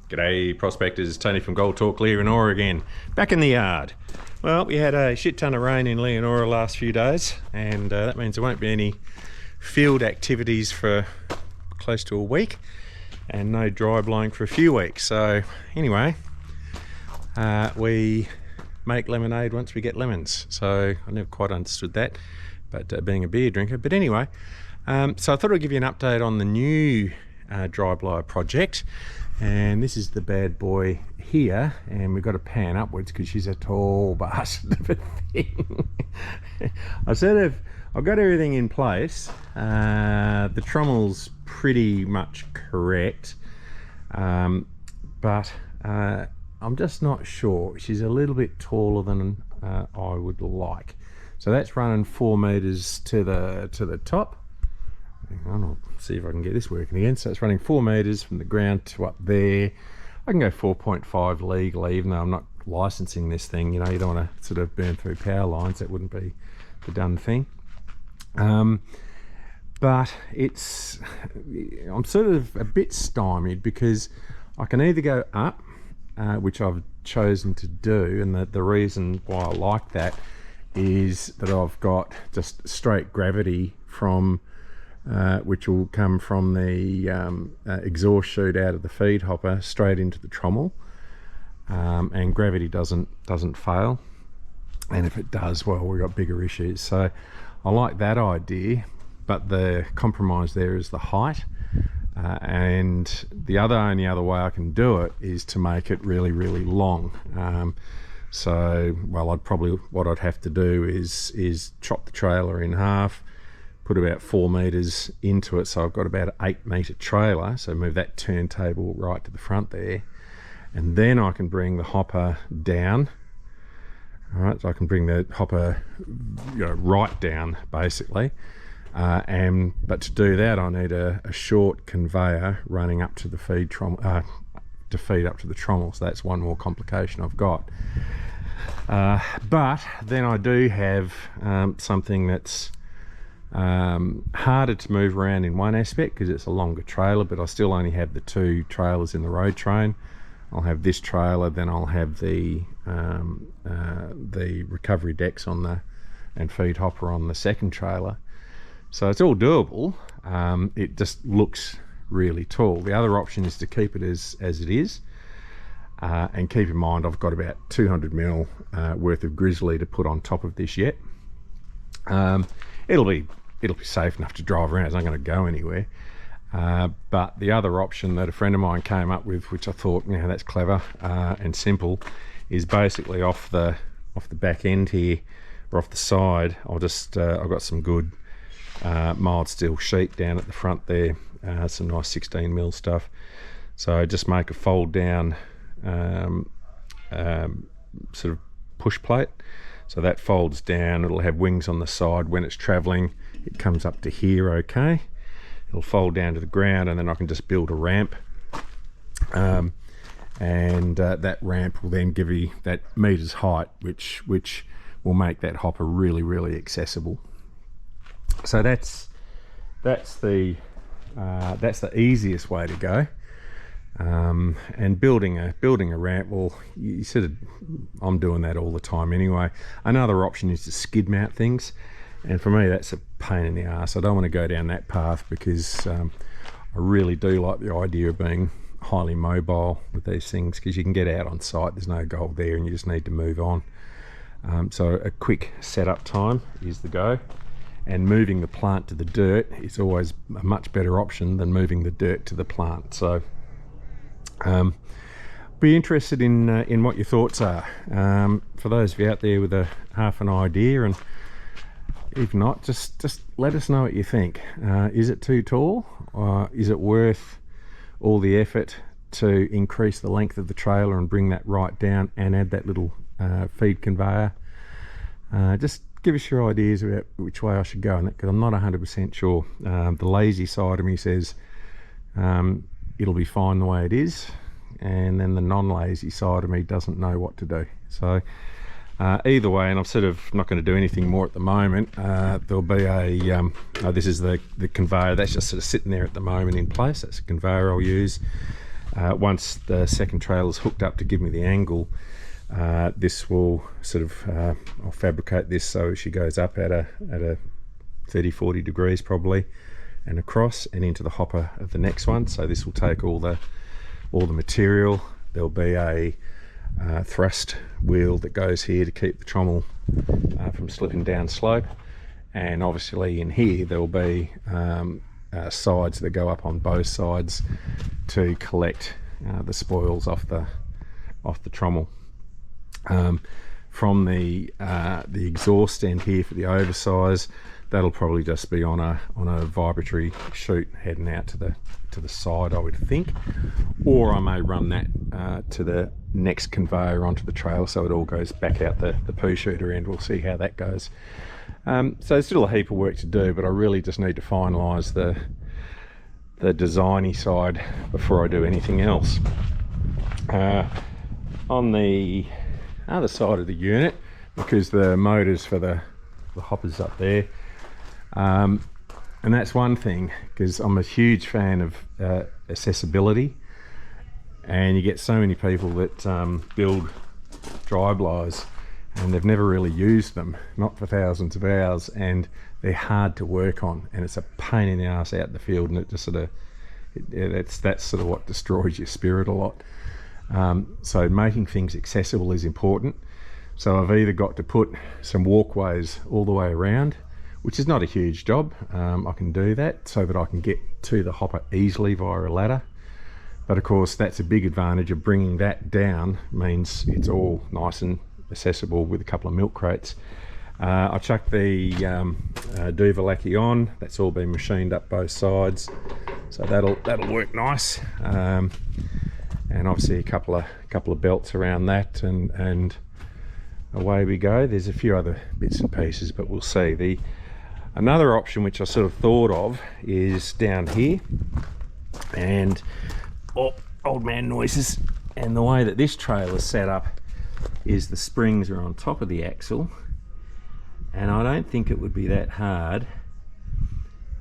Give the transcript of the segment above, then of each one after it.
G'day prospectors, Tony from Gold Talk, Leonora again. Back in the yard. Well, we had a shit ton of rain in Leonora last few days, and that means there won't be any field activities for close to a week, and no dry blowing for a few weeks. So anyway, we make lemonade once we get lemons. So I never quite understood that, but being a beer drinker. But anyway, so I thought I'd give you an update on the new dry blower project. And this is the bad boy here, and we've got to pan upwards because she's a tall bastard of a thing. I've got everything in place. The trommel's pretty much correct, but I'm just not sure. She's a little bit taller than I would like. So that's running 4 meters to the top. Hang on, I'll see if I can get this working again. So it's running 4 meters from the ground to up there. I can go 4.5 legally, even though I'm not licensing this thing. You know, you don't want to sort of burn through power lines. That wouldn't be the done thing. But I'm sort of a bit stymied because I can either go up, which I've chosen to do, and the reason why I like that is that I've got just straight gravity from which will come from the exhaust chute out of the feed hopper straight into the trommel, and gravity doesn't fail, and if it does, well, we've got bigger issues. So I like that idea, but the compromise there is the height, and the only other way I can do it is to make it really long. So well, what I'd have to do is chop the trailer in half, put about 4 meters into it, so I've got about an 8 meter trailer, so move that turntable right to the front there, and then I can bring the hopper down. All right, so I can bring the hopper, you know, right down basically, but to do that I need a short conveyor running up to the feed trommel, to feed up to the trommel. So that's one more complication I've got. But then I do have something that's harder to move around in one aspect because it's a longer trailer, but I still only have the 2 trailers in the road train. I'll have this trailer, then I'll have the recovery decks and feed hopper on the second trailer. So it's all doable. It just looks really tall. The other option is to keep it as it is, and keep in mind I've got about 200 mil worth of grizzly to put on top of this yet. It'll be safe enough to drive around. It's not going to go anywhere. But the other option that a friend of mine came up with, which I thought, you know, that's clever and simple, is basically off the back end here, or off the side. I've got some good mild steel sheet down at the front there, some nice 16 mil stuff. So just make a fold down sort of push plate. So that folds down. It'll have wings on the side. When it's traveling, it comes up to here, okay. It'll fold down to the ground, and then I can just build a ramp. And that ramp will then give you that meter's height, which will make that hopper really accessible. So that's the easiest way to go. And building a ramp, well, I'm doing that all the time anyway. Another option is to skid mount things, and for me that's a pain in the ass. I don't want to go down that path because I really do like the idea of being highly mobile with these things, because you can get out on site, there's no gold there, and you just need to move on. So a quick setup time is the go, and moving the plant to the dirt is always a much better option than moving the dirt to the plant. So be interested in what your thoughts are. For those of you out there with a half an idea, and if not, just let us know what you think. Is it too tall, or is it worth all the effort to increase the length of the trailer and bring that right down and add that little feed conveyor? Just give us your ideas about which way I should go in it, because I'm not 100% sure. The lazy side of me says it'll be fine the way it is, and then the non-lazy side of me doesn't know what to do. So either way, and I'm sort of not going to do anything more at the moment. There'll be this is the conveyor that's just sort of sitting there at the moment in place. That's a conveyor I'll use. once the second trailer is hooked up to give me the angle, this will sort of, I'll fabricate this so she goes up at a 30-40 degrees probably, and across and into the hopper of the next one. So this will take all the material. There'll be a thrust wheel that goes here to keep the trommel from slipping down slope, and obviously in here there'll be sides that go up on both sides to collect the spoils off the trommel. From the exhaust end here for the oversize, that'll probably just be on a vibratory chute heading out to the side, I would think, or I may run that to the next conveyor onto the trailer so it all goes back out the poo shooter end. We'll see how that goes. So there's still a heap of work to do, but I really just need to finalise the designy side before I do anything else. On the other side of the unit, because the motors for the hoppers up there, and that's one thing, because I'm a huge fan of accessibility, and you get so many people that build dry blowers and they've never really used them, not for thousands of hours, and they're hard to work on, and it's a pain in the ass out in the field, and it just sort of that's sort of what destroys your spirit a lot. So making things accessible is important. So I've either got to put some walkways all the way around, which is not a huge job. I can do that so that I can get to the hopper easily via a ladder. But of course, that's a big advantage of bringing that down, means it's all nice and accessible with a couple of milk crates. I chucked the Duvalaki on. That's all been machined up both sides, so that'll work nice. And obviously a couple of belts around that, and away we go. There's a few other bits and pieces, but we'll see. Another option which I sort of thought of is down here, and old man noises. And the way that this trailer is set up is the springs are on top of the axle, and I don't think it would be that hard.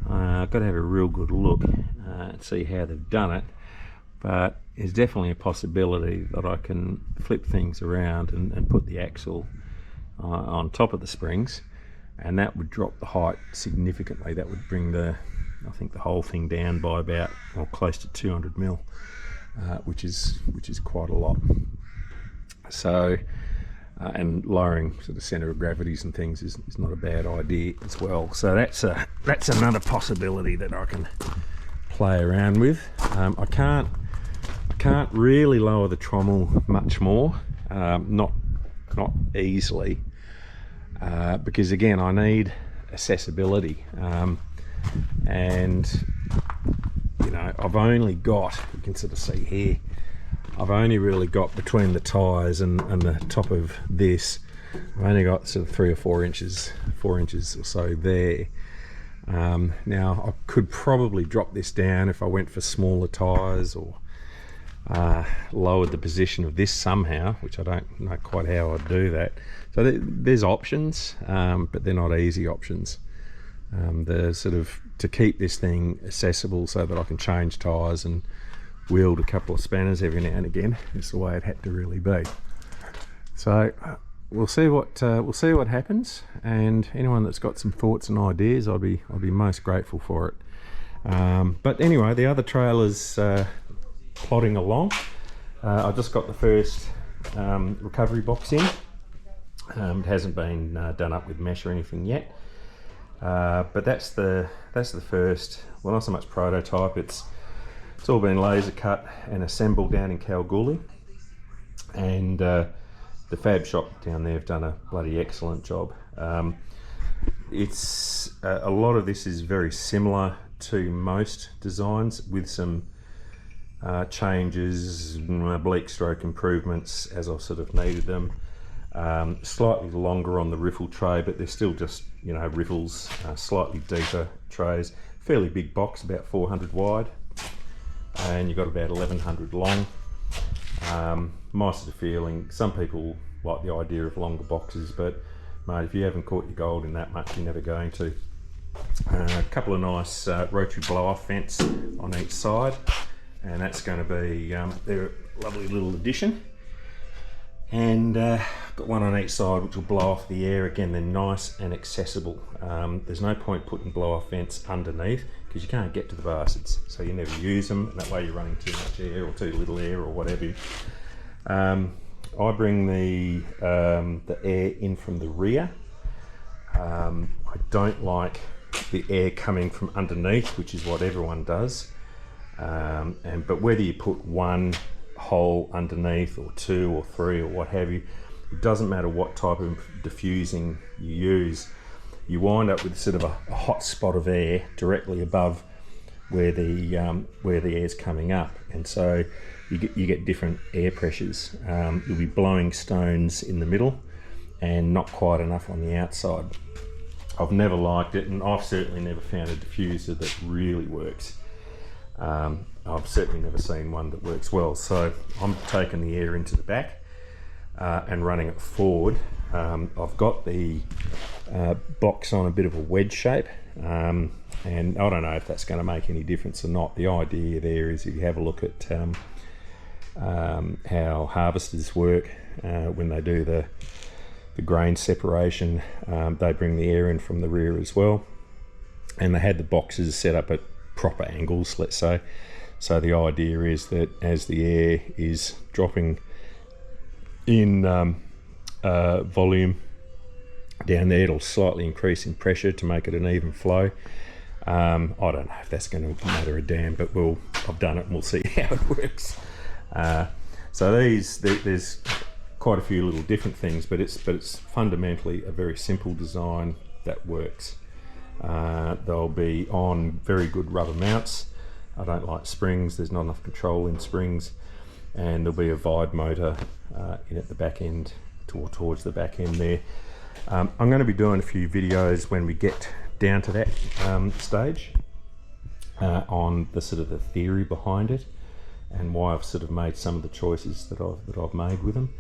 I've got to have a real good look and see how they've done it, but there's definitely a possibility that I can flip things around and put the axle on top of the springs, and that would drop the height significantly. That would bring I think the whole thing down by about, well, close to 200 mil, which is quite a lot. So and lowering sort of centre of gravities and things is not a bad idea as well. So that's another possibility that I can play around with. I can't really lower the trommel much more, not easily, because again I need accessibility, and you know, I've only got, you can sort of see here, I've only really got between the tyres and the top of this, I've only got sort of 3 or 4 inches or so there. Now I could probably drop this down if I went for smaller tyres, or lowered the position of this somehow, which I don't know quite how I'd do that. So there's options, but they're not easy options. The sort of, to keep this thing accessible so that I can change tyres and wield a couple of spanners every now and again, is the way it had to really be. So we'll see what happens, and anyone that's got some thoughts and ideas, I'll be most grateful for it. But anyway, the other trailer's plodding along. I just got the first recovery box in. It hasn't been done up with mesh or anything yet, but that's the first, well, not so much prototype, it's all been laser cut and assembled down in Kalgoorlie, and the fab shop down there have done a bloody excellent job. It's a lot of this is very similar to most designs, with some changes, bleak stroke improvements as I've sort of needed them. Slightly longer on the riffle tray, but they're still just, you know, riffles, slightly deeper trays. Fairly big box, about 400 wide, and you've got about 1100 long. My sort of feeling, some people like the idea of longer boxes, but mate, if you haven't caught your gold in that much, you're never going to. A couple of nice rotary blow-off vents on each side. and that's going to be they're a lovely little addition. And got one on each side which will blow off the air. Again, they're nice and accessible. There's no point putting blow off vents underneath because you can't get to the bastards, so you never use them, and that way you're running too much air or too little air or whatever. I bring the air in from the rear. I don't like the air coming from underneath, which is what everyone does. But whether you put one hole underneath or two or three or what have you, it doesn't matter what type of diffusing you use, you wind up with sort of a hot spot of air directly above where the air's coming up, and so you get different air pressures. You'll be blowing stones in the middle and not quite enough on the outside. I've never liked it, and I've certainly never found a diffuser that really works. I've certainly never seen one that works well, so I'm taking the air into the back and running it forward. I've got the box on a bit of a wedge shape, and I don't know if that's going to make any difference or not. The idea there is if you have a look at how harvesters work when they do the grain separation, they bring the air in from the rear as well, and they had the boxes set up at proper angles, let's say. So the idea is that as the air is dropping in volume down there, it'll slightly increase in pressure to make it an even flow. I don't know if that's going to matter a damn, but I've done it and we'll see how it works. So there's quite a few little different things, but it's fundamentally a very simple design that works. They'll be on very good rubber mounts. I don't like springs, there's not enough control in springs, and there'll be a Vide motor in at the back end, towards the back end there. I'm going to be doing a few videos when we get down to that stage on the sort of the theory behind it and why I've sort of made some of the choices that I've made with them,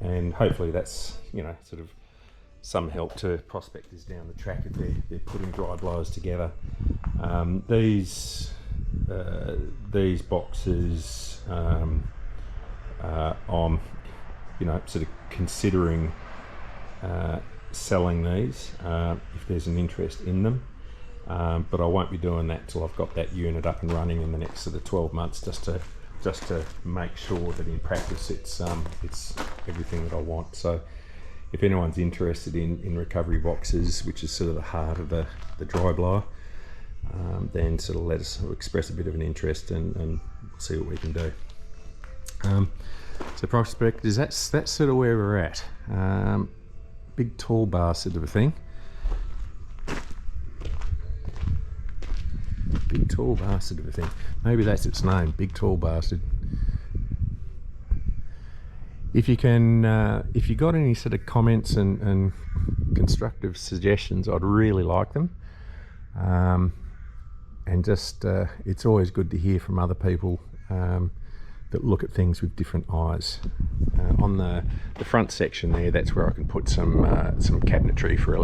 and hopefully that's, you know, sort of some help to prospectors down the track if they're putting dry blowers together. These boxes, I'm, you know, sort of considering selling these if there's an interest in them, but I won't be doing that till I've got that unit up and running in the next sort of 12 months, just to make sure that in practice it's everything that I want. So if anyone's interested in recovery boxes, which is sort of the heart of the dry blower, then sort of let us express a bit of an interest and see what we can do. So prospectors, that's sort of where we're at. Big tall bastard of a thing. Big tall bastard of a thing. Maybe that's its name, big tall bastard. If you can, if you got any sort of comments and constructive suggestions, I'd really like them. And just, it's always good to hear from other people that look at things with different eyes. On the front section there, that's where I can put some cabinetry for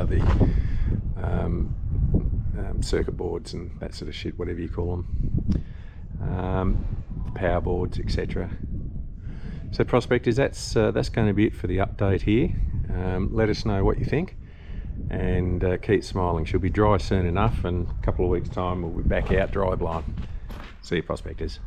the circuit boards and that sort of shit, whatever you call them, power boards, etc. So prospectors, that's going to be it for the update here. Let us know what you think, and keep smiling. She'll be dry soon enough, and a couple of weeks time we'll be back out dry blowing. See you prospectors.